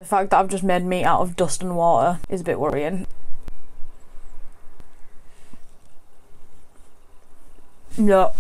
The fact that I've just made meat out of dust and water is a bit worrying. No.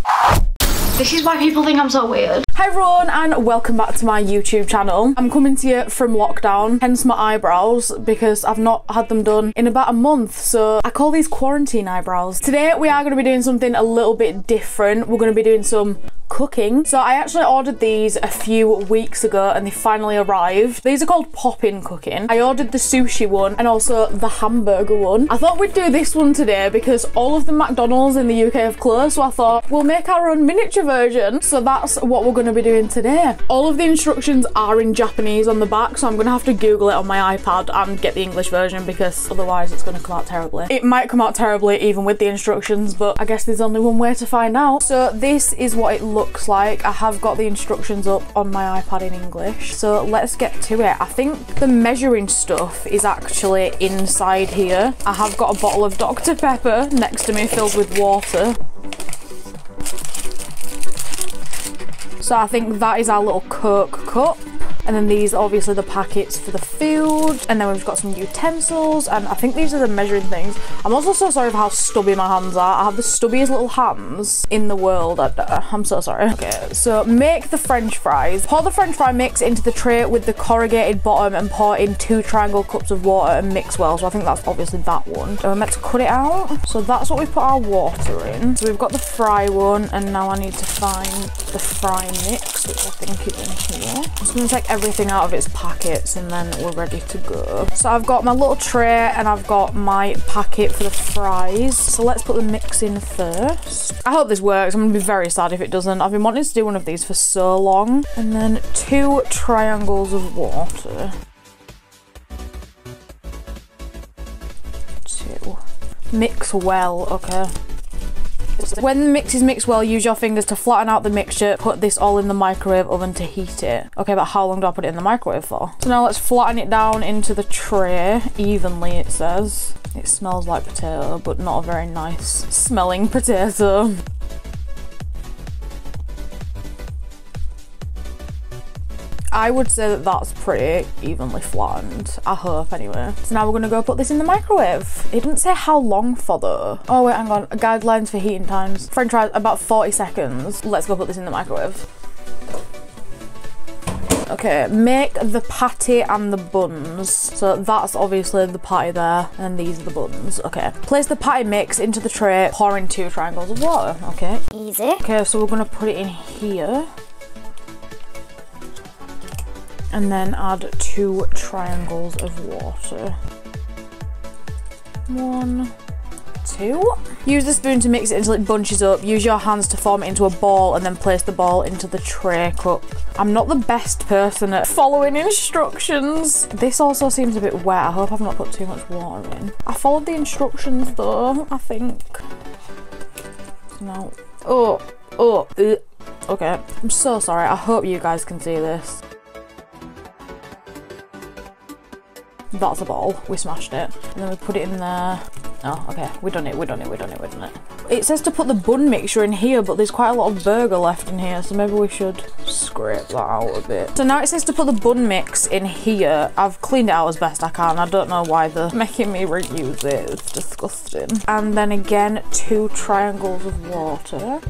This is why people think I'm so weird. Hi everyone and welcome back to my YouTube channel. I'm coming to you from lockdown, hence my eyebrows, because I've not had them done in about a month, so I call these quarantine eyebrows. Today we are going to be doing something a little bit different. We're going to be doing some cooking. So I actually ordered these a few weeks ago and they finally arrived. These are called popin cooking. I ordered the sushi one and also the hamburger one. I thought we'd do this one today because all of the McDonald's in the UK have closed, so I thought we'll make our own miniature version. So that's what we're going to be doing today. All of the instructions are in Japanese on the back, so I'm going to have to Google it on my iPad and get the English version because otherwise it's going to come out terribly. It might come out terribly even with the instructions, but I guess there's only one way to find out. So this is what it looks like. I have got the instructions up on my iPad in English, so let's get to it. I think the measuring stuff is actually inside here. I have got a bottle of Dr. Pepper next to me filled with water. So I think that is our little Coke cup. And then these are obviously the packets for the food. And then we've got some utensils. And I think these are the measuring things. I'm also so sorry for how stubby my hands are. I have the stubbiest little hands in the world. I'm so sorry. Okay, so make the French fries. Pour the French fry mix into the tray with the corrugated bottom and pour in 2 triangle cups of water and mix well. So I think that's obviously that one. So we're meant to cut it out. So that's what we put our water in. So we've got the fry one. And now I need to find the fry mix, which I think is in here. I'm just going to take everything out of its packets and then we're ready to go. So I've got my little tray and I've got my packet for the fries. So let's put the mix in first. I hope this works. I'm gonna be very sad if it doesn't. I've been wanting to do one of these for so long. And then 2 triangles of water. 2. Mix well, okay. When the mix is mixed well, use your fingers to flatten out the mixture. Put this all in the microwave oven to heat it. Okay, but how long do I put it in the microwave for? So now let's flatten it down into the tray evenly, it says. It smells like potato, but not a very nice smelling potato. I would say that that's pretty evenly flattened. I hope, anyway. So now we're gonna go put this in the microwave. It didn't say how long for though. Oh wait, hang on. Guidelines for heating times. French fries, about 40 seconds. Let's go put this in the microwave. Okay, make the patty and the buns. So that's obviously the patty there, and these are the buns. Okay, place the patty mix into the tray, pour in 2 triangles of water. Okay, Easy. Okay, so we're gonna put it in here. And then add 2 triangles of water. 1, 2. Use the spoon to mix it until it bunches up. Use your hands to form it into a ball and then place the ball into the tray cup. I'm not the best person at following instructions. This also seems a bit wet. I hope I've not put too much water in. I followed the instructions though, I think. No. Okay, I'm so sorry. I hope you guys can see this. That's a ball. We smashed it. And then we put it in there. Oh, okay. We've done it. It says to put the bun mixture in here, but there's quite a lot of burger left in here, so maybe we should scrape that out a bit. So now it says to put the bun mix in here. I've cleaned it out as best I can. I don't know why they're making me reuse it. It's disgusting. And then again, 2 triangles of water.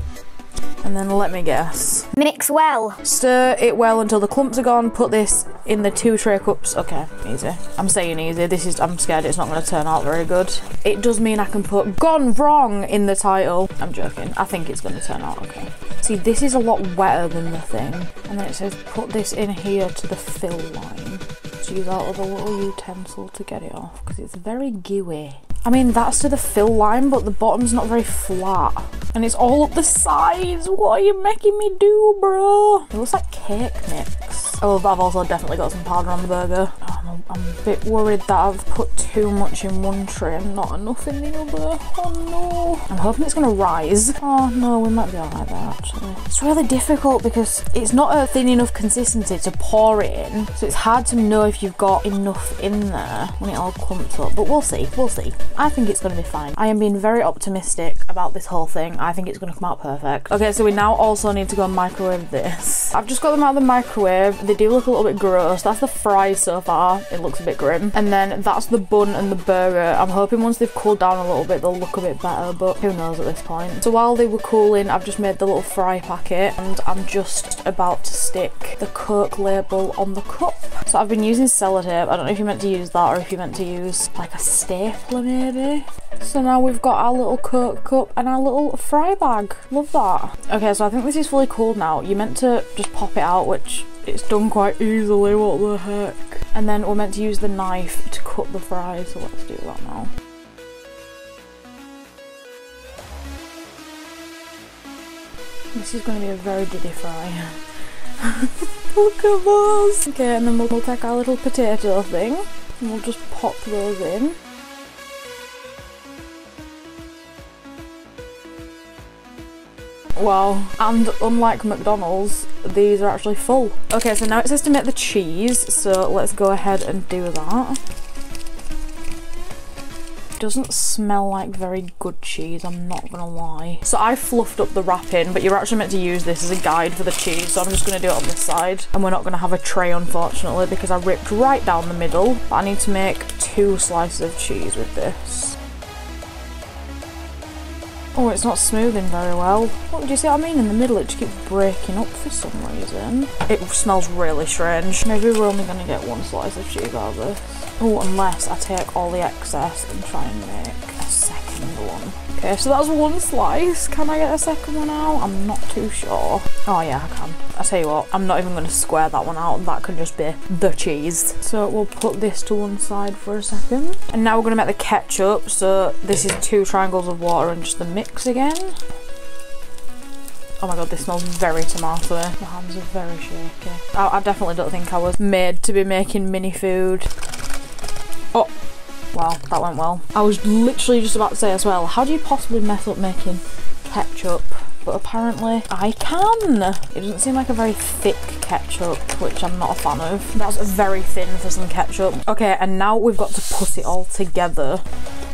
And then let me guess. Mix well. Stir it well until the clumps are gone. Put this in the 2 tray cups. Okay, easy. I'm saying easy. I'm scared it's not going to turn out very good. It does mean I can put "gone wrong" in the title. I'm joking. I think it's going to turn out okay. See, this is a lot wetter than the thing. And then it says put this in here to the fill line. Let's use our other little utensil to get it off because it's very gooey. I mean, that's to the fill line, but the bottom's not very flat. And it's all up the sides. What are you making me do, bro? It looks like cake mix. Oh, but I've also definitely got some powder on the burger. Oh, I'm a bit worried that I've put too much in one tray and not enough in the other. Oh no. I'm hoping it's gonna rise. Oh no, we might be alright there actually. It's really difficult because it's not a thin enough consistency to pour it in. So it's hard to know if you've got enough in there when it all clumps up. But we'll see, we'll see. I think it's gonna be fine. I am being very optimistic about this whole thing. I think it's gonna come out perfect. Okay, so we now also need to go and microwave this. I've just got them out of the microwave. They do look a little bit gross. That's the fries so far. It looks a bit grim. And then that's the bun and the burger. I'm hoping once they've cooled down a little bit, they'll look a bit better, but who knows at this point. So while they were cooling, I've just made the little fry packet and I'm just about to stick the Coke label on the cup. So I've been using sellotape. I don't know if you meant to use that or if you meant to use like a stapler maybe. So now we've got our little Coke cup and our little fry bag. Love that. Okay, so I think this is fully cooled now. You meant to just pop it out, which it's done quite easily, what the heck. And then we're meant to use the knife to cut the fries, so let's do that now. This is going to be a very diddy fry. Look at those! Okay, and then we'll take our little potato thing and we'll just pop those in. Wow, and unlike McDonald's, these are actually full. Okay, so now it says to make the cheese, so let's go ahead and do that. Doesn't smell like very good cheese, I'm not gonna lie. So I fluffed up the wrapping, but you're actually meant to use this as a guide for the cheese, so I'm just gonna do it on this side. And we're not gonna have a tray, unfortunately, because I ripped right down the middle. But I need to make 2 slices of cheese with this. Oh, it's not smoothing very well. What do you see what I mean? In the middle, it just keeps breaking up for some reason. It smells really strange. Maybe we're only gonna get 1 slice of cheese out of this. Oh, unless I take all the excess and try and make a second one. Okay, so that's 1 slice. Can I get a second one out? I'm not too sure. Oh yeah, I can. I tell you what, I'm not even going to square that one out. That can just be the cheese. So we'll put this to one side for a second. And now we're going to make the ketchup. So this is 2 triangles of water and just the mix again. Oh my god, this smells very tomatoey. My hands are very shaky. I definitely don't think I was made to be making mini food. Oh, wow, that went well. I was literally just about to say as well, how do you possibly mess up making ketchup? But apparently I can. It doesn't seem like a very thick ketchup, which I'm not a fan of. That's very thin for some ketchup. Okay, and now we've got to put it all together.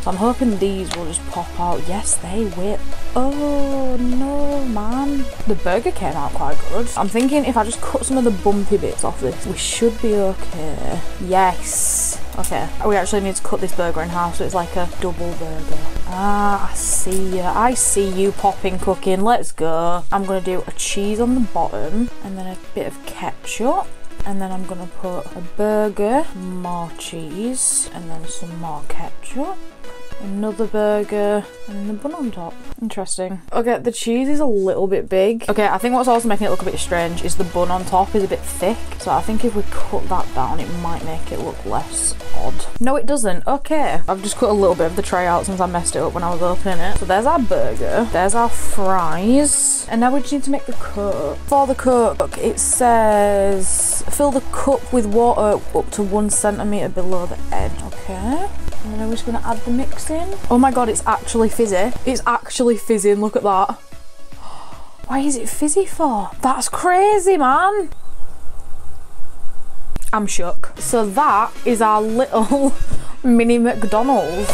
So I'm hoping these will just pop out. Yes, they will. Oh no, man. The burger came out quite good. I'm thinking if I just cut some of the bumpy bits off this, we should be okay. Yes. Okay, we actually need to cut this burger in half so it's like a double burger. Ah, I see you. I see you popping cooking. Let's go. I'm going to do a cheese on the bottom and then a bit of ketchup. And then I'm going to put a burger, more cheese, and then some more ketchup. Another burger and the bun on top. Interesting. Okay, the cheese is a little bit big. Okay, I think what's also making it look a bit strange is the bun on top is a bit thick. So I think if we cut that down, it might make it look less odd. No, it doesn't. Okay. I've just cut a little bit of the tray out since I messed it up when I was opening it. So there's our burger. There's our fries. And now we just need to make the Coke. For the Coke, it says fill the cup with water up to 1 centimetre below the edge. Okay. And then we're just going to add the mix in. Oh my god, it's actually fizzy. It's actually fizzing, look at that. Why is it fizzy for? That's crazy, man. I'm shook. So that is our little mini McDonald's.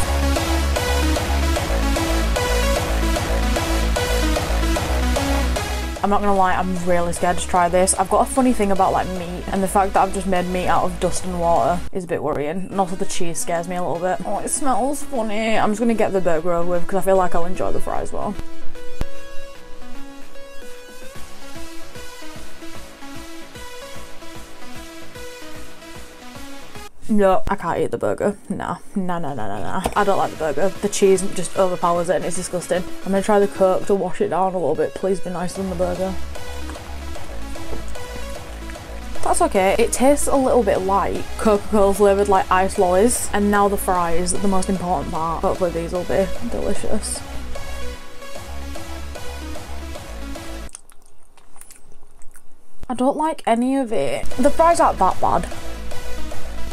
I'm not gonna lie, I'm really scared to try this. I've got a funny thing about like meat, and the fact that I've just made meat out of dust and water is a bit worrying. And also the cheese scares me a little bit. Oh, it smells funny. I'm just gonna get the burger over with because I feel like I'll enjoy the fries well. No, I can't eat the burger. Nah. I don't like the burger. The cheese just overpowers it and it's disgusting. I'm gonna try the Coke to wash it down a little bit. Please be nicer than the burger. That's okay. It tastes a little bit like Coca-Cola flavoured like ice lollies. And now the fries, the most important part. Hopefully these will be delicious. I don't like any of it. The fries aren't that bad.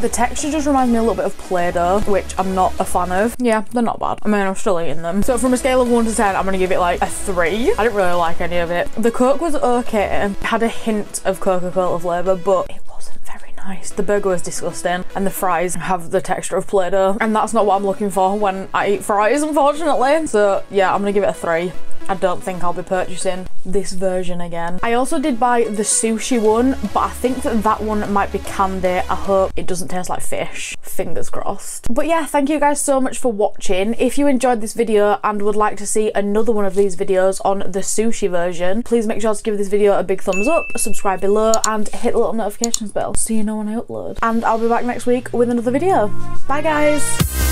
The texture just reminds me a little bit of Play-Doh, which I'm not a fan of. Yeah, they're not bad. I mean, I'm still eating them. So from a scale of 1 to 10, I'm gonna give it like a 3. I didn't really like any of it. The Coke was okay. It had a hint of Coca-Cola flavour, but it wasn't very nice. The burger was disgusting, and the fries have the texture of Play-Doh, and that's not what I'm looking for when I eat fries, unfortunately. So yeah, I'm gonna give it a 3. I don't think I'll be purchasing this version again. I also did buy the sushi one, but I think that one might be candy. I hope it doesn't taste like fish. Fingers crossed. But yeah, thank you guys so much for watching. If you enjoyed this video and would like to see another one of these videos on the sushi version, please make sure to give this video a big thumbs up, subscribe below, and hit the little notifications bell so you know when I upload. And I'll be back next week with another video. Bye guys!